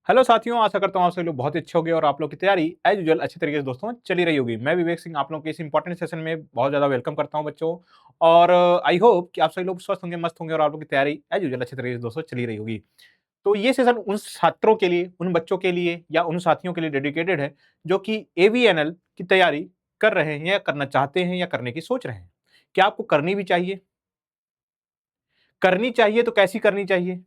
Hello साथियों, आशा करता हूँ आप सभी लोग बहुत अच्छे होंगे और आप लोग की तैयारी एज यूजुअल अच्छे तरीके से दोस्तों चली रही होगी। मैं विवेक सिंह आप लोगों के इस इंपॉर्टेंट सेशन में बहुत ज़्यादा वेलकम करता हूँ बच्चों। और आई होप कि आप सभी लोग स्वस्थ होंगे, मस्त होंगे और आप लोग की तैयारी एज यूजुअल अच्छे तरीके से दोस्तों चली रही होगी। तो ये सेशन उन छात्रों के लिए, उन बच्चों के लिए या उन साथियों के लिए डेडिकेटेड है जो कि एवीएनएल की तैयारी कर रहे हैं या करना चाहते हैं या करने की सोच रहे हैं। क्या आपको करनी भी चाहिए? करनी चाहिए तो कैसी करनी चाहिए?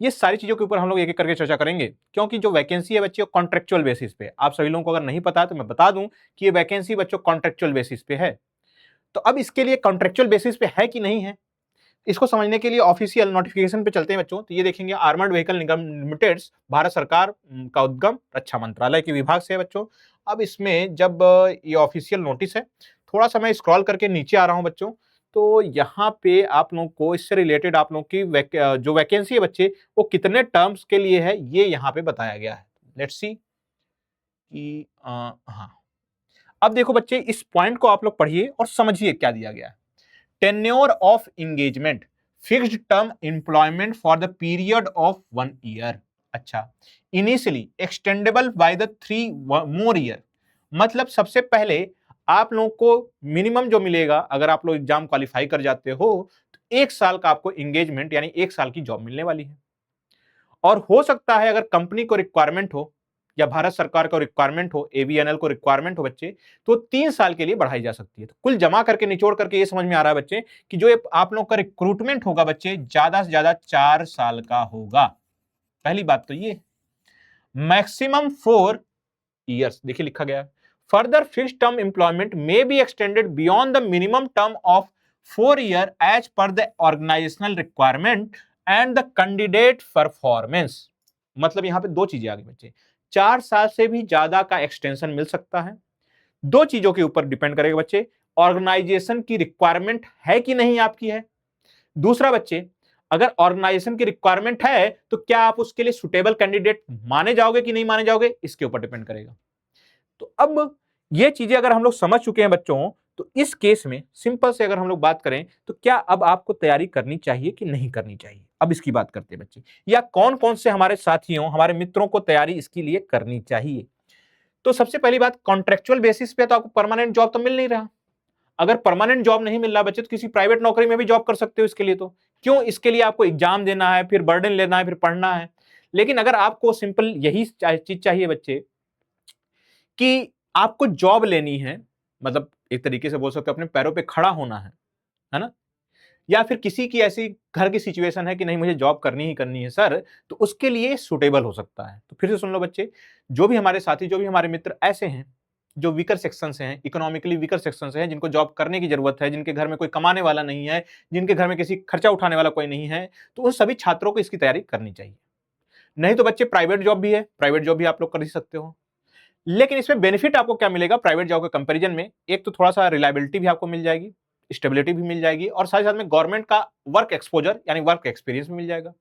ये सारी चीज़ों के ऊपर हम लोग एक-एक करके चर्चा करेंगे, क्योंकि जो वैकेंसी है बच्चों कॉन्ट्रैक्चुअल बेसिस पे, आप सभी लोगों को अगर नहीं पता है तो मैं बता दूं कि ये वैकेंसी बच्चों कॉन्ट्रैक्चुअल बेसिस पे है। तो अब इसके लिए कॉन्ट्रैक्चुअल बेसिस पे है कि नहीं है, इसको समझने के लिए ऑफिशियल नोटिफिकेशन पे चलते हैं बच्चों। तो ये देखेंगे आर्मर्ड व्हीकल निगम लिमिटेड भारत सरकार का उद्गम रक्षा मंत्रालय के विभाग से है बच्चों। अब इसमें जब ये ऑफिशियल नोटिस है, थोड़ा-सा मैं स्क्रॉल करके नीचे आ रहा हूँ बच्चों, तो यहाँ पे आप लोगों को इससे रिलेटेड आप लोगों की जो वैकेंसी है बच्चे, वो कितने टर्म्स के लिए है, ये यहाँ पे बताया गया है। लेट्स सी कि हाँ, अब देखो बच्चे इस पॉइंट को आप लोग पढ़िए और समझिए क्या दिया गया है। Tenure of engagement fixed term employment for the period of 1 year. अच्छा, initially extendable by the 3 more year. मतलब सबसे पहले आप लोगों को मिनिमम जो मिलेगा, अगर आप लोग एग्जाम क्वालिफाई कर जाते हो तो 1 साल का आपको एंगेजमेंट यानी 1 साल की जॉब मिलने वाली है। और हो सकता है अगर कंपनी को रिक्वायरमेंट हो या भारत सरकार को रिक्वायरमेंट हो, एवीएनएल को रिक्वायरमेंट हो बच्चे, तो 3 साल के लिए बढ़ाई जा सकती है। तो कुल जमा करके निचोड़ करके ये समझ में आ रहा है बच्चे कि जो आप लोग का रिक्रूटमेंट होगा बच्चे, ज्यादा से ज्यादा 4 साल का होगा। पहली बात तो ये मैक्सिमम 4 ईयर्स देखिए लिखा गया है। Further fixed term employment may be extended beyond the minimum term of 4 year as per the organizational requirement and the candidate performance. मतलब यहां पे दो चीजें आ गई बच्चे, 4 साल से भी ज्यादा का एक्सटेंशन मिल सकता है। दो चीजों के ऊपर डिपेंड करेगा बच्चे, ऑर्गेनाइजेशन की रिक्वायरमेंट है कि नहीं आपकी है। दूसरा बच्चे, अगर ऑर्गेनाइजेशन की रिक्वायरमेंट है तो क्या आप उसके लिए सुटेबल कैंडिडेट माने जाओगे कि नहीं माने जाओगे, इसके ऊपर डिपेंड करेगा। तो अब ये चीजें अगर हम लोग समझ चुके हैं बच्चों, तो इस केस में सिंपल से अगर हम लोग बात करें तो क्या अब आपको तैयारी करनी चाहिए कि नहीं करनी चाहिए, अब इसकी बात करते हैं बच्चे। या कौन कौन से हमारे साथियों, हमारे मित्रों को तैयारी इसके लिए करनी चाहिए। तो सबसे पहली बात, कॉन्ट्रेक्चुअल बेसिस पे तो आपको परमानेंट जॉब तो मिल नहीं रहा। अगर परमानेंट जॉब नहीं मिल रहा बच्चे, तो किसी प्राइवेट नौकरी में भी जॉब कर सकते हो। इसके लिए तो क्यों, इसके लिए आपको एग्जाम देना है, फिर बर्डन लेना है, फिर पढ़ना है। लेकिन अगर आपको सिंपल यही चीज चाहिए बच्चे कि आपको जॉब लेनी है, मतलब एक तरीके से बोल सकते हो अपने पैरों पे खड़ा होना है ना, या फिर किसी की ऐसी घर की सिचुएशन है कि नहीं मुझे जॉब करनी ही करनी है सर, तो उसके लिए सुटेबल हो सकता है। तो फिर से सुन लो बच्चे, जो भी हमारे साथी, जो भी हमारे मित्र ऐसे हैं जो वीकर सेक्शन से हैं, इकोनॉमिकली वीकर सेक्शन से हैं, जिनको जॉब करने की जरूरत है, जिनके घर में कोई कमाने वाला नहीं है, जिनके घर में किसी खर्चा उठाने वाला कोई नहीं है, तो उन सभी छात्रों को इसकी तैयारी करनी चाहिए। नहीं तो बच्चे प्राइवेट जॉब भी है, प्राइवेट जॉब भी आप लोग कर ही सकते हो। लेकिन इसमें बेनिफिट आपको क्या मिलेगा प्राइवेट जॉब के कंपैरिजन में, एक तो थोड़ा सा रिलायबिलिटी भी आपको मिल जाएगी, स्टेबिलिटी भी मिल जाएगी, और साथ ही साथ में गवर्नमेंट का वर्क एक्सपोजर यानी वर्क एक्सपीरियंस भी मिल जाएगा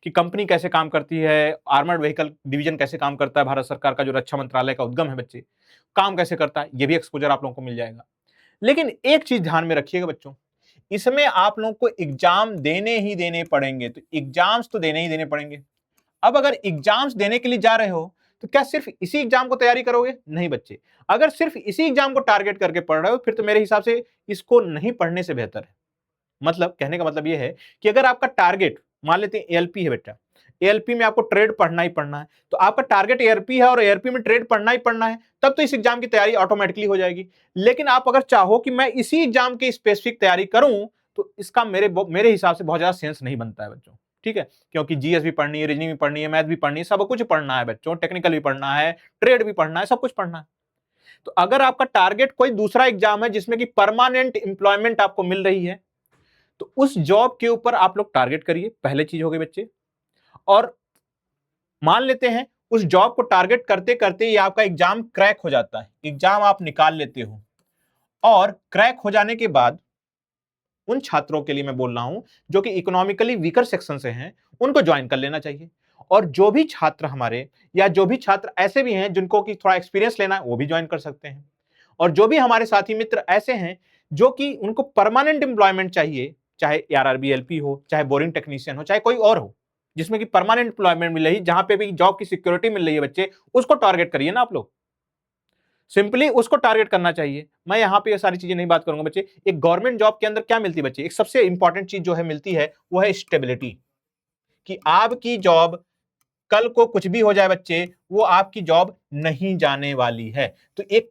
कि कंपनी कैसे काम करती है, आर्मर्ड व्हीकल डिवीजन कैसे काम करता है, भारत सरकार का जो रक्षा मंत्रालय का उद्गम है बच्चे, काम कैसे करता है, ये भी एक्सपोजर आप लोगों को मिल जाएगा। लेकिन एक चीज ध्यान में रखिएगा बच्चों, इसमें आप लोगों को एग्जाम देने ही देने पड़ेंगे, तो एग्जाम्स तो देने ही देने पड़ेंगे। अब अगर एग्जाम्स देने के लिए जा रहे हो तो क्या सिर्फ इसी एग्जाम को तैयारी करोगे? नहीं बच्चे, अगर सिर्फ इसी एग्जाम को टारगेट करके पढ़ रहे हो फिर तो मेरे हिसाब से इसको नहीं पढ़ने से बेहतर है। मतलब कहने का मतलब यह है कि अगर आपका टारगेट, मान लेते हैं एएलपी है बेटा, एएलपी में आपको ट्रेड पढ़ना ही पढ़ना है, तो आपका टारगेट एएलपी है और एएलपी में ट्रेड पढ़ना ही पढ़ना है, तब तो इस एग्जाम की तैयारी ऑटोमेटिकली हो जाएगी। लेकिन आप अगर चाहो कि मैं इसी एग्जाम की स्पेसिफिक तैयारी करूं, तो इसका मेरे हिसाब से बहुत ज्यादा सेंस नहीं बनता है बच्चों। ठीक है, क्योंकि जीएस भी पढ़नी है, रीजनिंग भी पढ़नी है, मैथ भी पढ़नी है, सब कुछ पढ़ना है बच्चों, टेक्निकल भी पढ़ना है, ट्रेड भी पढ़ना है, सब कुछ पढ़ना है। तो अगर आपका टारगेट कोई दूसरा एग्जाम है जिसमें कि परमानेंट इंप्लॉयमेंट आपको मिल रही है, तो उस जॉब के ऊपर आप लोग टारगेट करिए, पहले चीज हो गई बच्चे। और मान लेते हैं उस जॉब को टारगेट करते करते ये आपका एग्जाम क्रैक हो जाता है, एग्जाम आप निकाल लेते हो, और क्रैक हो जाने के बाद उन छात्रों के लिए मैं बोल रहा हूं जो कि इकोनॉमिकली वीकर सेक्शन से हैं, उनको ज्वाइन कर लेना चाहिए। और जो भी छात्र हमारे, या जो भी छात्र ऐसे भी हैं जिनको कि थोड़ा एक्सपीरियंस लेना है, वो भी ज्वाइन कर सकते हैं। और जो भी हमारे साथी मित्र ऐसे हैं जो कि उनको परमानेंट एम्प्लॉयमेंट चाहिए, चाहे आरआरबी एलपी हो, चाहे बोरिंग टेक्नीशियन हो, चाहे कोई और हो, जिसमें कि परमानेंट एम्प्लॉयमेंट मिल रही, जहां पे भी जॉब की सिक्योरिटी मिल रही है बच्चे, उसको टारगेट करिए ना आप लोग, सिंपली उसको टारगेट करना चाहिए। मैं यहां पे ये सारी चीजें नहीं बात करूंगा बच्चे। एक गवर्नमेंट जॉब के अंदर क्या मिलती है बच्चे, एक सबसे इंपॉर्टेंट चीज जो है मिलती है वो है स्टेबिलिटी, कि आपकी जॉब कल को कुछ भी हो जाए बच्चे, वो आपकी जॉब नहीं जाने वाली है। तो एक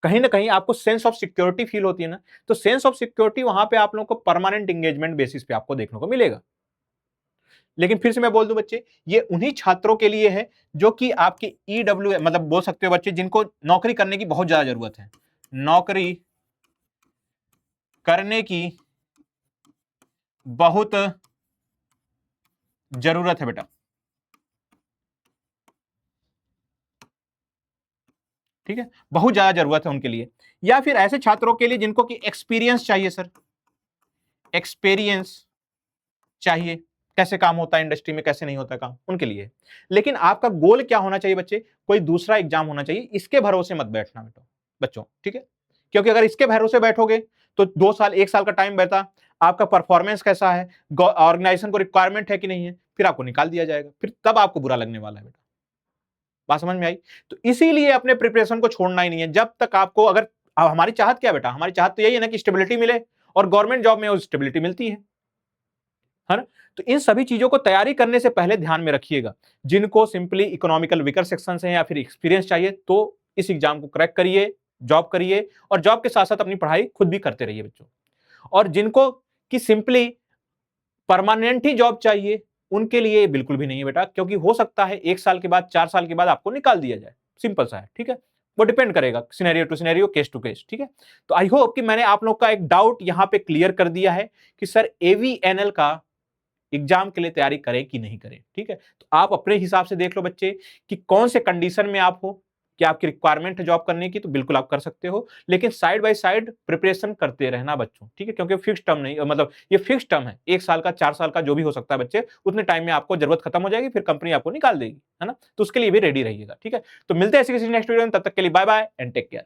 कहीं ना कहीं आपको सेंस ऑफ सिक्योरिटी फील होती है ना, तो सेंस ऑफ सिक्योरिटी वहां पे आप लोगों को परमानेंट एंगेजमेंट बेसिस पे आपको देखने को मिलेगा। लेकिन फिर से मैं बोल दूं बच्चे, ये उन्हीं छात्रों के लिए है जो कि आपके ईडब्ल्यू मतलब बोल सकते हो बच्चे, जिनको नौकरी करने की बहुत ज्यादा जरूरत है, नौकरी करने की बहुत जरूरत है बेटा, ठीक है, बहुत ज्यादा जरूरत है उनके लिए। या फिर ऐसे छात्रों के लिए जिनको कि एक्सपीरियंस चाहिए सर, एक्सपीरियंस चाहिए, कैसे काम होता है इंडस्ट्री में, कैसे नहीं होता काम, उनके लिए। लेकिन आपका गोल क्या होना चाहिए बच्चे, कोई दूसरा एग्जाम होना चाहिए, इसके भरोसे मत बैठना बेटा बच्चों, ठीक है। क्योंकि अगर इसके भरोसे बैठोगे तो 2 साल 1 साल का टाइम बता, आपका परफॉर्मेंस कैसा है, ऑर्गेनाइजेशन को रिक्वायरमेंट है कि नहीं है, फिर आपको निकाल दिया जाएगा, फिर तब आपको बुरा लगने वाला है बेटा। बात समझ में आई? तो इसीलिए अपने प्रिपरेशन को छोड़ना ही नहीं है जब तक आपको, अगर हमारी चाहत क्या बेटा, हमारी चाहत तो यही है ना कि स्टेबिलिटी मिले, और गवर्नमेंट जॉब में वो स्टेबिलिटी मिलती है ना। तो इन सभी चीजों को तैयारी करने से पहले ध्यान में रखिएगा, जिनको सिंपली इकोनॉमिकल वीकर सेक्शन से या फिर एक्सपीरियंस चाहिए, तो इस एग्जाम को क्रैक करिए, जॉब करिए, और जॉब के साथ साथ अपनी पढ़ाई खुद भी करते रहिए बच्चों। और जिनको कि सिंपली परमानेंट ही जॉब चाहिए, उनके लिए बिल्कुल भी नहीं है बेटा, क्योंकि हो सकता है 1 साल के बाद, 4 साल के बाद आपको निकाल दिया जाए, सिंपल सा है, ठीक है। वो डिपेंड करेगा scenario to scenario, case to case, ठीक है। तो आई होप कि मैंने आप लोग का एक डाउट यहां पे क्लियर कर दिया है कि सर एवीएनएल का एग्जाम के लिए तैयारी करें कि नहीं करें, ठीक है। तो आप अपने हिसाब से देख लो बच्चे कि कौन से कंडीशन में आप हो, कि आपकी रिक्वायरमेंट है जॉब करने की, तो बिल्कुल आप कर सकते हो, लेकिन साइड बाय साइड प्रिपरेशन करते रहना बच्चों, ठीक है। क्योंकि फिक्स टर्म नहीं, मतलब ये फिक्स टर्म है, 1 साल का, 4 साल का, जो भी हो सकता है बच्चे, उतने टाइम में आपको जरूरत खत्म हो जाएगी, फिर कंपनी आपको निकाल देगी, है ना। तो उसके लिए भी रेडी रहिएगा, ठीक है। तो मिलते हैं ऐसे किसी नेक्स्ट वीडियो में, तब तक के लिए bye bye and take care.